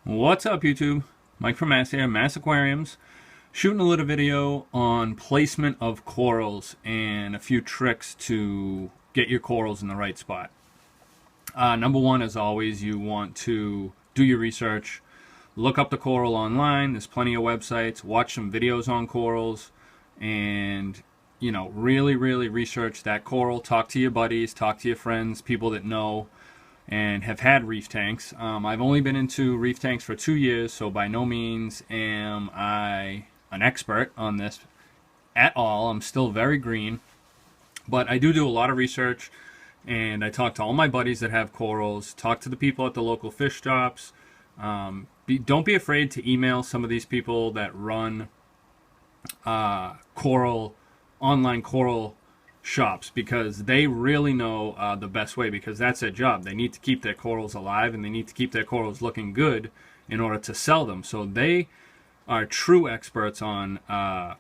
What's up, YouTube? Mike from Mass here, Mass Aquariums, shooting a little video on placement of corals and a few tricks to get your corals in the right spot. Number one, as always, you want to do your research. Look up the coral online. There's plenty of websites. Watch some videos on corals and, really research that coral. Talk to your buddies, talk to your friends, people that know and have had reef tanks. I've only been into reef tanks for 2 years, so by no means am I an expert on this at all. I'm still very green, but I do a lot of research, and I talk to all my buddies that have corals, talk to the people at the local fish shops. Don't be afraid to email some of these people that run online coral shops, because they really know the best way, because that's their job. They need to keep their corals alive and they need to keep their corals looking good in order to sell them. So they are true experts on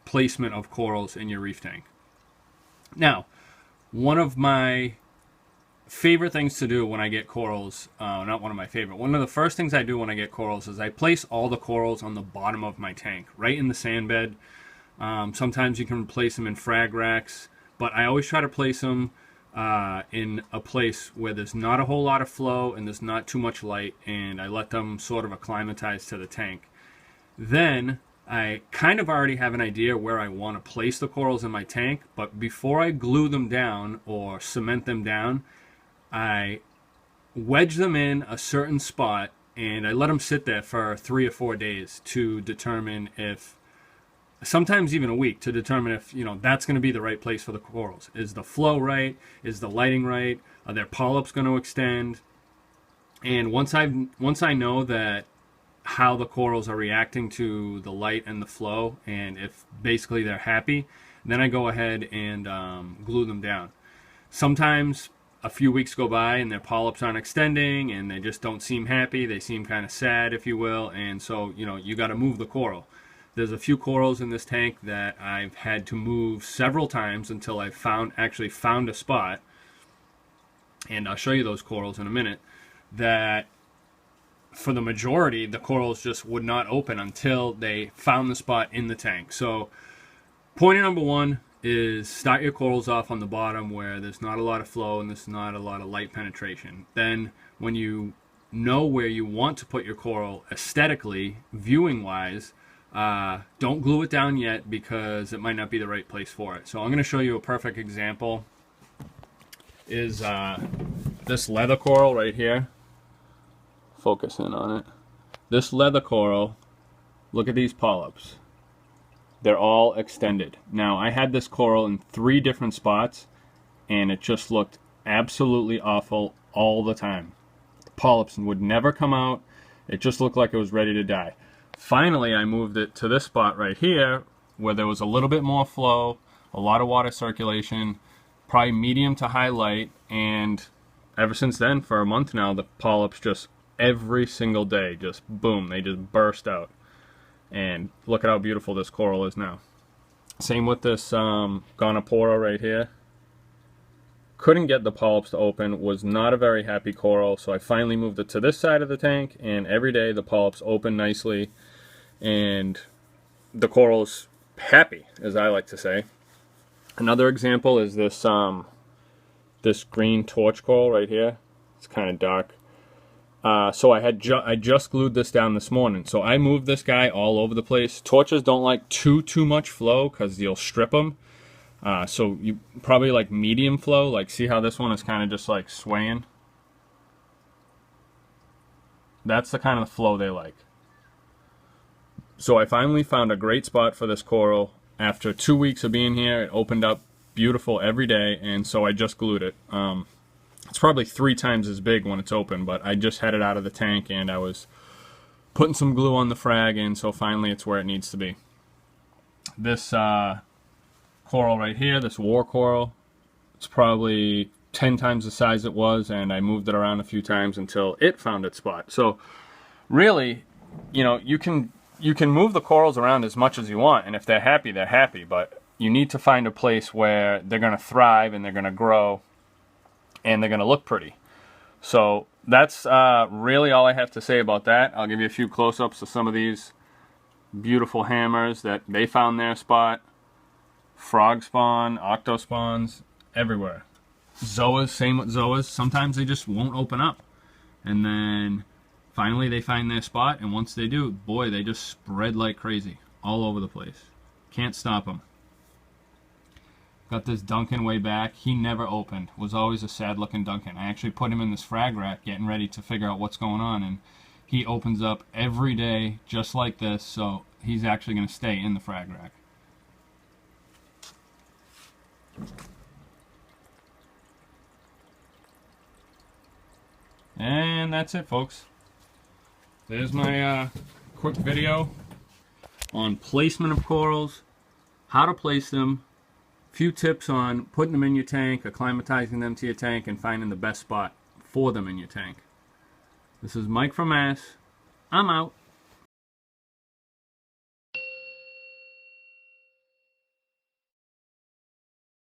placement of corals in your reef tank. Now, one of my favorite things to do when I get corals, not one of my favorite, one of the first things I do when I get corals is I place all the corals on the bottom of my tank, right in the sand bed. Sometimes you can place them in frag racks, but I always try to place them in a place where there's not a whole lot of flow and there's not too much light, and I let them sort of acclimatize to the tank. Then I kind of already have an idea where I want to place the corals in my tank, but before I glue them down or cement them down, I wedge them in a certain spot and I let them sit there for 3 or 4 days to determine if, sometimes even a week, to determine if that's going to be the right place for the corals. Is the flow right? Is the lighting right? Are their polyps going to extend? And once I know that how the corals are reacting to the light and the flow, and if basically they're happy, then I go ahead and glue them down. Sometimes a few weeks go by and their polyps aren't extending and they just don't seem happy. They seem kind of sad, if you will, and so you got to move the coral. There's a few corals in this tank that I've had to move several times until I actually found a spot, and I'll show you those corals in a minute, that for the majority, the corals just would not open until they found the spot in the tank. So point number one is start your corals off on the bottom where there's not a lot of flow and there's not a lot of light penetration. Then when you know where you want to put your coral aesthetically, viewing wise, don't glue it down yet, because it might not be the right place for it. So I'm going to show you a perfect example. Is this leather coral right here. Focus in on it. This leather coral, look at these polyps. They're all extended. Now, I had this coral in 3 different spots, and it just looked absolutely awful all the time. The polyps would never come out. It just looked like it was ready to die. Finally, I moved it to this spot right here where there was a little bit more flow, a lot of water circulation, probably medium to high light, and ever since then, for a month now, the polyps just every single day, just boom, they just burst out. And look at how beautiful this coral is now. Same with this Gonopora right here. Couldn't get the polyps to open, was not a very happy coral, so I finally moved it to this side of the tank, and every day the polyps open nicely and the coral's happy, as I like to say. Another example is this this green torch coral right here. It's kind of dark. So I just glued this down this morning, so I moved this guy all over the place. Torches don't like too much flow because you'll strip them. So you probably like medium flow. Like, see how this one is kind of just like swaying? That's the kind of flow they like. So I finally found a great spot for this coral. After 2 weeks of being here, it opened up beautiful every day, and so I just glued it. It's probably 3 times as big when it's open, but I just had it out of the tank and I was putting some glue on the frag, and so finally it's where it needs to be. This coral right here, this war coral, it's probably 10 times the size it was, and I moved it around a few times until it found its spot. So really, you can move the corals around as much as you want, and if they're happy, but you need to find a place where they're going to thrive and they're going to grow and they're going to look pretty. So that's really all I have to say about that. I'll give you a few close-ups of some of these beautiful hammers that they found their spot. Frog spawn, octo spawns, everywhere. Zoas, same with zoas. Sometimes they just won't open up. And then finally they find their spot, and once they do, boy, they just spread like crazy all over the place. Can't stop them. Got this Duncan way back. He never opened. Was always a sad looking Duncan. I actually put him in this frag rack getting ready to figure out what's going on, and he opens up every day just like this, so he's actually going to stay in the frag rack. And that's it, folks. There's my quick video on placement of corals, how to place them, few tips on putting them in your tank, acclimatizing them to your tank, and finding the best spot for them in your tank. This is Mike from Mass. I'm out.